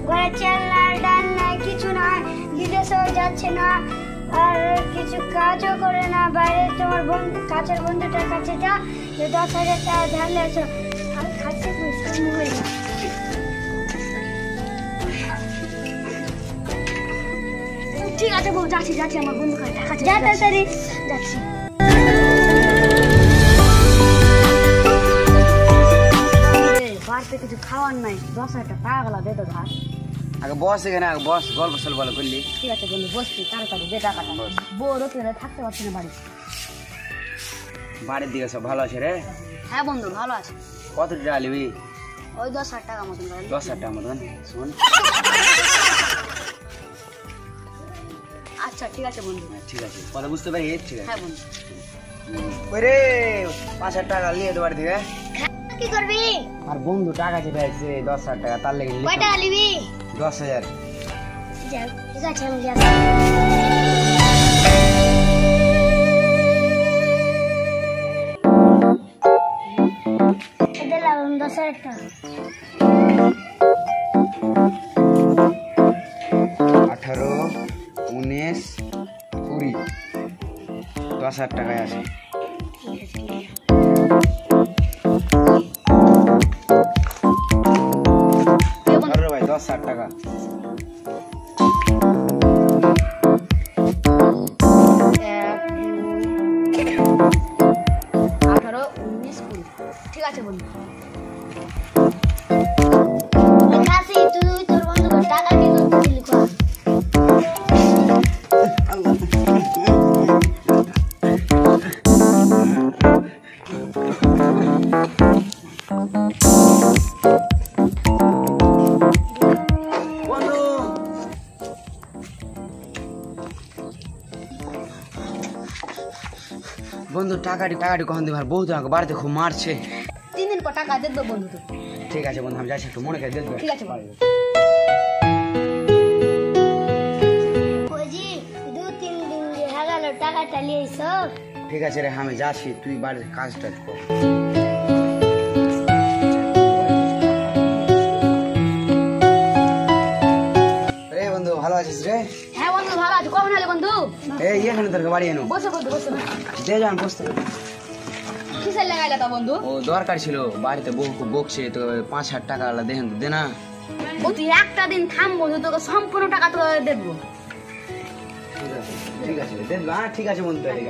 ঘরে চাল নাই ডাল নাই কিছু নাই, বিদেশেও যাচ্ছে না আর কিছু কাজও করে না। বাইরে তোমার কাছের বন্ধুটার কাছে যা, 10,000 টাকা ধার লেছো আর খাচ্ছে মোবাইল। ঠিক আছে বউ, যাচ্ছি আমার বন্ধু কাছে টাকা যা তাড়াতাড়ি যাচ্ছি। বাড়িতে কিছু খাওয়ার নাই, 10,000 টাকা পাগলা দে তো ধার। আগে বস এখানে, আগে বস, গল্প সল্প বলো করলি। ঠিক আছে বন্ধু, বসছি, তাড়াতাড়ি দে টাকাটা। বউ রোকে থাকতে পারছি না বাড়ি। বাড়ির দিকে সব ভালো আছে রে? হ্যাঁ বন্ধু ভালো আছে। কত টাকা নিবি? ওই 10,000 টাকা মতন। 10,000 টাকা মতন? শোন, আচ্ছা ঠিক আছে বন্ধু। ঠিক আছে, কথা বুঝতে পারি? ঠিক আছে। হ্যাঁ বন্ধু। ওরে 5,000 টাকা নিয়ে তো বাড়ি থেকে। কি করবি? আর বন্ধু টাকা চেয়ে আছে 10,000 টাকা, তার লেগে কয় টাকা নিবি? 10,000। যাও, ঠিক আছে আমি যাচ্ছি। দিলাম 10,000 টাকা। 18, 19, 20, 10,000 টাকায় আছে। আরে ভাই 10,000 টাকা। 18, 19, 20। ঠিক আছে বন্ধু। কাশি তুই তোর বন্ধুকে টাকা কি করতেছিলি কো? বন্ধু টাকাটি কখন দিবার? বহুত আমাকে বাড়িতে খুব মারছে। 3 দিন পর টাকা দেব বন্ধু তো। ঠিক আছে বন্ধু, আমি যাচ্ছি, একটু মনে করে দেখবো। ঠিক আছে ভাই। ওজি 2-3 দিন যে হাগালো টাকাটা লিয়েছো। ঠিক আছে রে, আমি যাচ্ছি, তুই বাড়ির কাজটা কর। রে বন্ধু ভালো আছিস রে? হ্যাঁ বন্ধু ভালো আছি। কখন হলে বন্ধু? এই এখানে তোর বাড়ি এনো। বসে বন্ধু বসে। দে যান বসতে। কিসের লাগাইলা তা বন্ধু? ও দরকার ছিল, বাড়িতে বউ খুব বকছে, তো 5,000 টাকা দেখেন তো, দে না। ও তুই একটা দিন থাম বন্ধু, তোকে সম্পূর্ণ টাকা তো দেবো। ঠিক আছে দেন। হ্যাঁ ঠিক আছে বন্ধু, তাহলে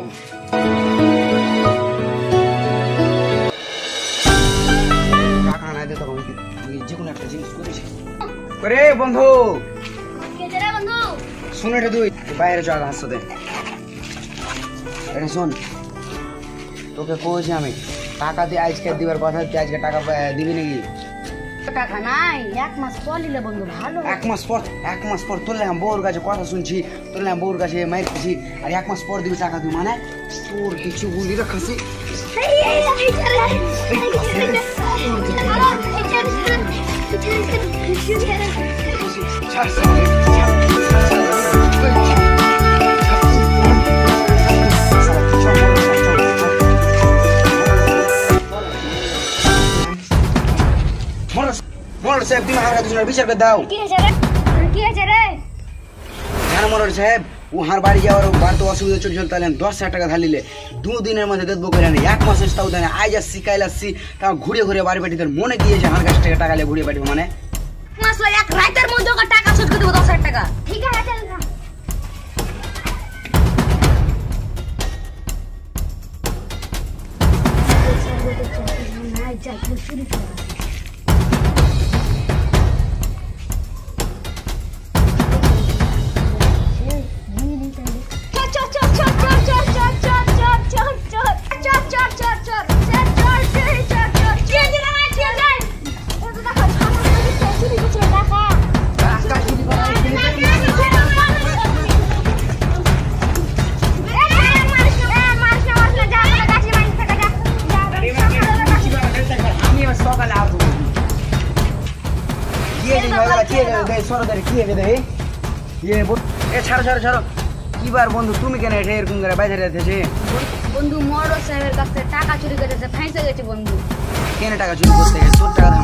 টাকা না দে তখন যে কোনো একটা জিনিস করেছি। করে বন্ধু কেটে রে বন্ধু। শুন, এটা তুই বাইরে চল হাসতে। এটা শোন, তোকে কইছি আমি টাকা দিয়ে আজকে দিবার কথা, তুই আজকে টাকা দিবি নাকি? টাকা নাই, 1 মাস পর নিলে বন্ধু ভালো। 1 মাস পর তোর আমি বউর কাছে কথা শুনছি, তোর আমি বউর কাছে মাইর খাচ্ছি, আর 1 মাস পর দিবি টাকা? তুই মানে তোর কিছু বলি রাখাছি। মোড় সাহেব, তুমি আমার কাছে বিচার করে দাও। কি আছে রে? জানো মোড় সাহেব, ও হার বাড়ি যাওয়ার বাড়িতে অসুবিধা চলছিল, তাহলে 10,000 টাকা ধালিলে 2 দিনের মধ্যে দেখবো করে নেই। 1 মাসের তাও দেয় না। আজ আসছি কাল আসছি, তাও ঘুরে বাড়ি বাড়ি তোর মনে গিয়েছে আমার কাছ থেকে টাকা নিয়ে ঘুরে বাড়ি, মানে মাস লাগে 1 রাতের মধ্যে ওকে টাকা শোধ করে দেবো 10,000 টাকা। ঠিক আছে চল না। ছাড়ো কিবার বন্ধু, তুমি কেন এরকম করে বাইরে যাচ্ছে? বন্ধু মোড় সাহেবের কাছে টাকা চুরি করেছে, ফাঁসে গেছে বন্ধু। কেন টাকা চুরি করতে? তোর টাকা